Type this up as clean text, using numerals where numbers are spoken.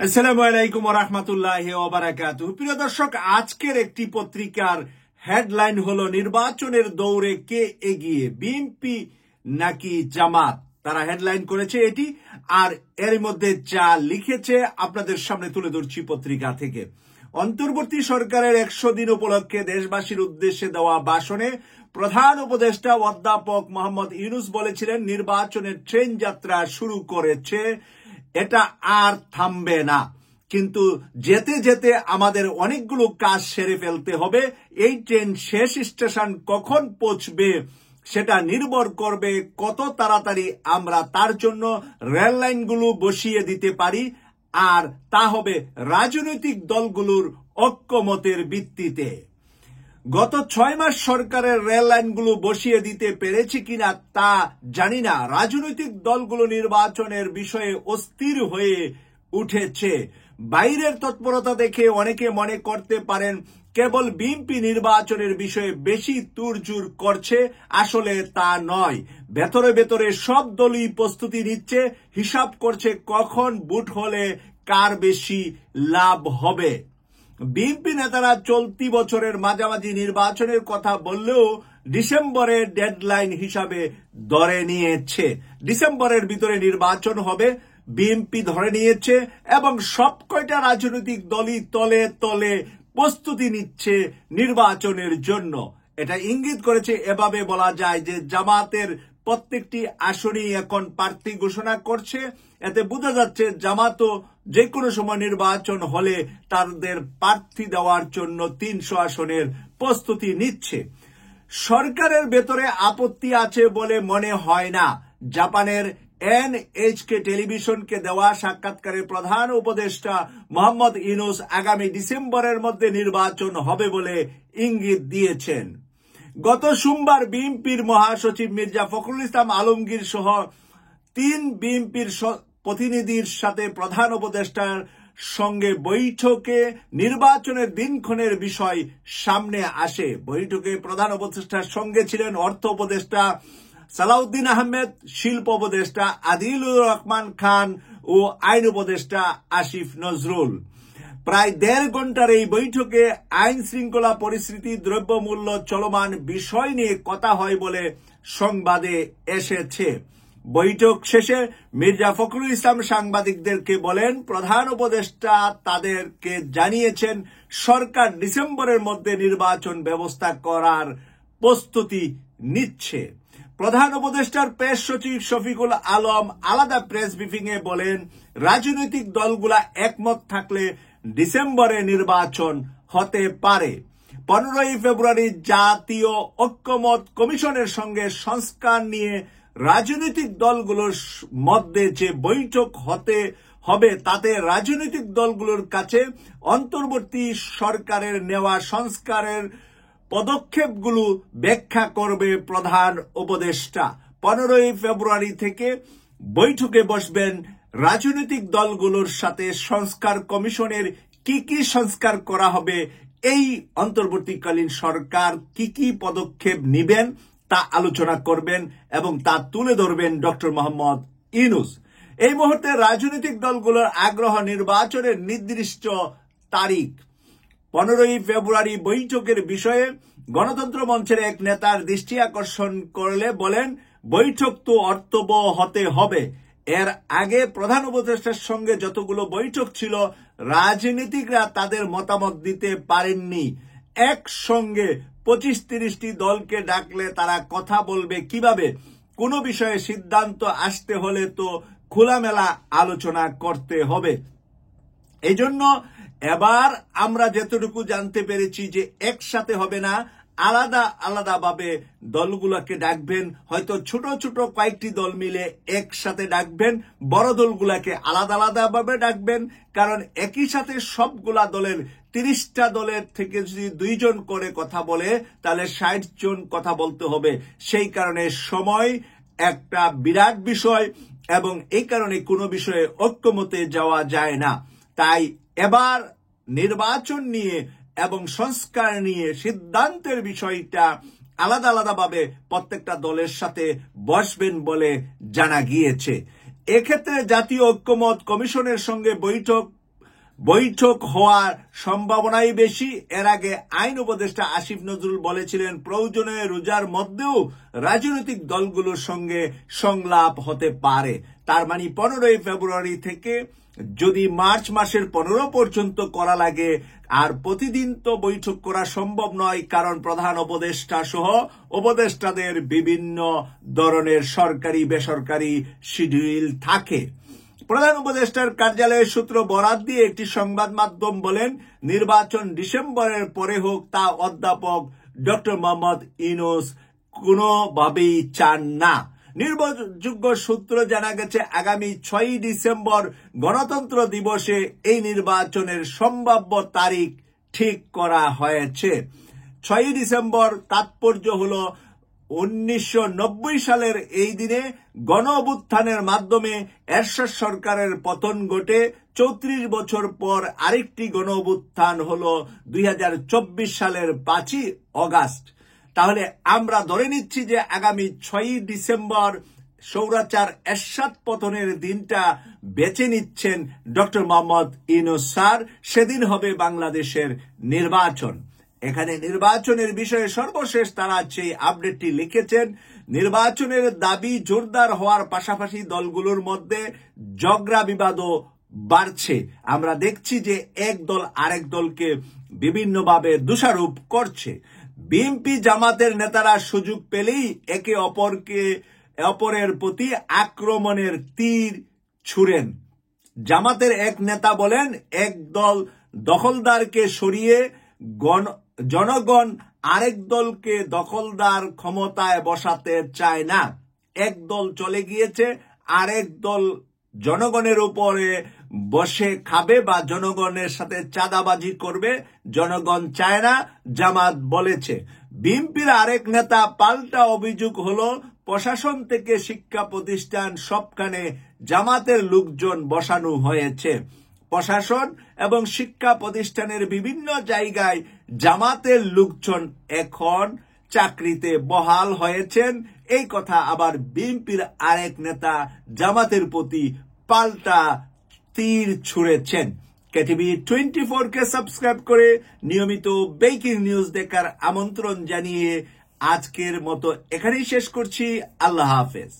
আসসালামু আলাইকুম ওয়া রাহমাতুল্লাহি ওয়া বারাকাতুহু। প্রিয় দর্শক, আজকের একটি পত্রিকার হেডলাইন হলো নির্বাচনের দৌড়ে কে এগিয়ে, বিএনপি নাকি জামাত। তারা হেডলাইন করেছে এটি, আর এর মধ্যে যা লিখেছে আপনাদের সামনে তুলে ধরছি পত্রিকা থেকে। অন্তর্বর্তী সরকারের 100 দিন উপলক্ষে দেশবাসীর উদ্দেশ্যে দেওয়া ভাষণে প্রধান উপদেষ্টা অধ্যাপক মোহাম্মদ ইউনূস বলেছিলেন, নির্বাচনের ট্রেন যাত্রা শুরু করেছে, এটা আর থামবে না, কিন্তু যেতে যেতে আমাদের অনেকগুলো কাজ সেরে ফেলতে হবে। এই ট্রেন শেষ স্টেশন কখন পৌঁছবে সেটা নির্ভর করবে কত তাড়াতাড়ি আমরা তার জন্য রেল লাইনগুলো বসিয়ে দিতে পারি, আর তা হবে রাজনৈতিক দলগুলোর ঐক্যমতের ভিত্তিতে। গত 6 মাস সরকারের রেল লাইনগুলো বসিয়ে দিতে পেরেছে কিনা তা জানি না। রাজনৈতিক দলগুলো নির্বাচনের বিষয়ে অস্থির হয়ে উঠেছে। বাইরের তৎপরতা দেখে অনেকে মনে করতে পারেন কেবল বিএনপি নির্বাচনের বিষয়ে বেশি তুড়জুড় করছে, আসলে তা নয়। ভেতরে ভেতরে সব দলই প্রস্তুতি নিচ্ছে, হিসাব করছে কখন ভোট হলে কার বেশি লাভ হবে। বিএনপি নেতারা চলতি বছরের মাঝামাঝি নির্বাচনের কথা বললেও ডিসেম্বরের ডেডলাইন হিসাবে ধরে নিয়েছে। ডিসেম্বরের ভিতরে নির্বাচন হবে বিএনপি ধরে নিয়েছে, এবং সব কয়টা রাজনৈতিক দলই তলে তলে প্রস্তুতি নিচ্ছে নির্বাচনের জন্য। এটা ইঙ্গিত করেছে, এভাবে বলা যায় যে জামাতের প্রত্যেকটি আসনই এখন প্রার্থী ঘোষণা করছে। এতে বোঝা যাচ্ছে জামাতও যে কোনো সময় নির্বাচন হলে তাদের প্রার্থী দেওয়ার জন্য 300 আসনের প্রস্তুতি নিচ্ছে। সরকারের ভেতরে আপত্তি আছে বলে মনে হয় না। জাপানের এনএইচকে টেলিভিশনকে দেওয়া সাক্ষাৎকারে প্রধান উপদেষ্টা মোহাম্মদ ইউনূস আগামী ডিসেম্বরের মধ্যে নির্বাচন হবে বলে ইঙ্গিত দিয়েছেন। গত সোমবার বিএনপির মহাসচিব মির্জা ফখরুল ইসলাম আলমগীর সহ 3 বিএনপির প্রতিনিধির সাথে প্রধান উপদেষ্টার সঙ্গে বৈঠকে নির্বাচনের দিনক্ষণের বিষয় সামনে আসে। বৈঠকে প্রধান উপদেষ্টার সঙ্গে ছিলেন অর্থ উপদেষ্টা সালাউদ্দিন আহমেদ, শিল্প উপদেষ্টা আদিলুর রহমান খান ও আইন উপদেষ্টা আসিফ নজরুল। প্রায় 1.5 ঘন্টার এই বৈঠকে আইন শৃঙ্খলা পরিস্থিতি, দ্রব্যমূল্য, চলমান বিষয় নিয়ে কথা হয় বলে সংবাদে এসেছে। বৈঠক শেষে মির্জা ফখরুল ইসলাম সাংবাদিকদেরকে বলেন, প্রধান উপদেষ্টা তাদেরকে জানিয়েছেন সরকার ডিসেম্বরের মধ্যে নির্বাচন ব্যবস্থা করার প্রস্তুতি নিচ্ছে। প্রধান উপদেষ্টার প্রেস সচিব শফিকুল আলম আলাদা প্রেস ব্রিফিং এ বলেন, রাজনৈতিক দলগুলা একমত থাকলে ডিসেম্বরে নির্বাচন হতে পারে। 15 ফেব্রুয়ারি জাতীয় ঐক্যমত কমিশনের সঙ্গে সংস্কার নিয়ে রাজনৈতিক দলগুলোর মধ্যে যে বৈঠক হতে হবে তাতে রাজনৈতিক দলগুলোর কাছে অন্তর্বর্তী সরকারের নেওয়া সংস্কারের পদক্ষেপগুলো ব্যাখ্যা করবে প্রধান উপদেষ্টা। 15 ফেব্রুয়ারি থেকে বৈঠকে বসবেন রাজনৈতিক দলগুলোর সাথে। সংস্কার কমিশনের কি কি সংস্কার করা হবে, এই অন্তর্বর্তীকালীন সরকার কি কি পদক্ষেপ নেবেন তা আলোচনা করবেন এবং তা তুলে ধরবেন ডক্টর মোহাম্মদ ইউনূস। এই মুহূর্তে রাজনৈতিক দলগুলোর আগ্রহ নির্বাচনের নির্দিষ্ট তারিখ। 15 ফেব্রুয়ারি বৈঠকের বিষয়ে গণতন্ত্র মঞ্চের এক নেতার দৃষ্টি আকর্ষণ করলে বলেন, বৈঠক তো অর্থবহ হতে হবে। এর আগে প্রধান উপদেষ্টার সঙ্গে যতগুলো বৈঠক ছিল রাজনীতিকরা তাদের মতামত দিতে পারেননি। একসঙ্গে 25-30টি দলকে ডাকলে তারা কথা বলবে কিভাবে? কোনো বিষয়ে সিদ্ধান্ত আসতে হলে তো খোলামেলা আলোচনা করতে হবে। এই জন্য এবার আমরা যতটুকু জানতে পেরেছি যে একসাথে হবে না, আলাদা আলাদা ভাবে দলগুলোকে ডাকবেন। হয়তো ছোট ছোট কয়েকটি দল মিলে একসাথে ডাকবেন, বড় দলগুলাকে আলাদা আলাদা ভাবে ডাকবেন। কারণ একই সাথে সবগুলা দলের 30টা দলের থেকে যদি 2 জন করে কথা বলে তাহলে 60 জন কথা বলতে হবে। সেই কারণে সময় একটা বিরাট বিষয়, এবং এই কারণে কোনো বিষয়ে ঐক্যমতে যাওয়া যায় না। তাই এবার নির্বাচন নিয়ে এবং সংস্কার নিয়ে সিদ্ধান্তের বিষয়টা আলাদা আলাদা ভাবে প্রত্যেকটা দলের সাথে বসবেন বলে জানা গিয়েছে। এক্ষেত্রে জাতীয় ঐক্যমত কমিশনের সঙ্গে বৈঠক বৈঠক হওয়ার সম্ভাবনাই বেশি। এর আগে আইন উপদেষ্টা আসিফ নজরুল বলেছিলেন প্রয়োজনে রোজার মধ্যেও রাজনৈতিক দলগুলোর সঙ্গে সংলাপ হতে পারে। তার মানে 15 ফেব্রুয়ারি থেকে যদি মার্চ মাসের 15 পর্যন্ত করা লাগে, আর প্রতিদিন তো বৈঠক করা সম্ভব নয়, কারণ প্রধান উপদেষ্টা সহ উপদেষ্টাদের বিভিন্ন ধরনের সরকারি বেসরকারি শিডিউল থাকে। প্রধান উপদেষ্টার কার্যালয়ের সূত্র বরাত দিয়ে একটি সংবাদ মাধ্যম বলেন, নির্বাচন ডিসেম্বরের পরে হোক তা অধ্যাপক ডক্টর মোহাম্মদ ইউনূস কোনোভাবেই চান না। নির্ভরযোগ্য সূত্র জানা গেছে আগামী 6 ডিসেম্বর গণতন্ত্র দিবসে এই নির্বাচনের সম্ভাব্য তারিখ ঠিক করা হয়েছে। 6 ডিসেম্বর তাৎপর্য হলো 1990 সালের এই দিনে গণ অভ্যুত্থানের মাধ্যমে এরশাদ সরকারের পতন ঘটে। 34 বছর পর আরেকটি গণ অভ্যুত্থান হলো 2024 সালের 5 অগাস্ট। তাহলে আমরা ধরে নিচ্ছি যে আগামী 6 ডিসেম্বর স্বৈরাচার এরশাদ পতনের দিনটা বেছে নিচ্ছেন ডক্টর মোহাম্মদ ইউনূস স্যার। সেদিন হবে বাংলাদেশের নির্বাচন। এখানে নির্বাচনের বিষয়ে সর্বশেষ তারা যে আপডেটটি লিখেছেন, নির্বাচনের দাবি জোরদার হওয়ার পাশাপাশি দলগুলোর মধ্যে ঝগড়া বিবাদও বাড়ছে। আমরা দেখছি যে এক দল আরেক দলকে বিভিন্নভাবে দোষারোপ করছে। বিএনপি জামাতের নেতারা সুযোগ পেলেই একে অপরের প্রতি আক্রমণের তীর ছুড়েন। জামাতের এক নেতা বলেন, এক দল দখলদারকে সরিয়ে জনগণ আরেক দলকে দখলদার ক্ষমতায় বসাতে চায় না। এক দল চলে গিয়েছে, আরেক দল জনগণের উপরে বসে খাবে বা জনগণের সাথে চাঁদাবাজি করবে। জনগণ চায় না, জামাত বলেছে। বিএনপির আরেক নেতা পাল্টা অভিযোগ হলো প্রশাসন থেকে শিক্ষা প্রতিষ্ঠান সবখানে জামাতের লোকজন বসানো হয়েছে। প্রশাসন এবং শিক্ষা প্রতিষ্ঠানের বিভিন্ন জায়গায় জামাতের লোকজন এখন চাকরিতে বহাল হয়েছেন। এই কথা আবার বিএনপির আরেক নেতা জামাতের প্রতি পাল্টা তীর ছুঁড়েছেন। কেটিভি 24 কে সাবস্ক্রাইব করে নিয়মিত ব্রেকিং নিউজ দেখার আমন্ত্রণ জানিয়ে আজকের মতো এখানেই শেষ করছি। আল্লাহ হাফেজ।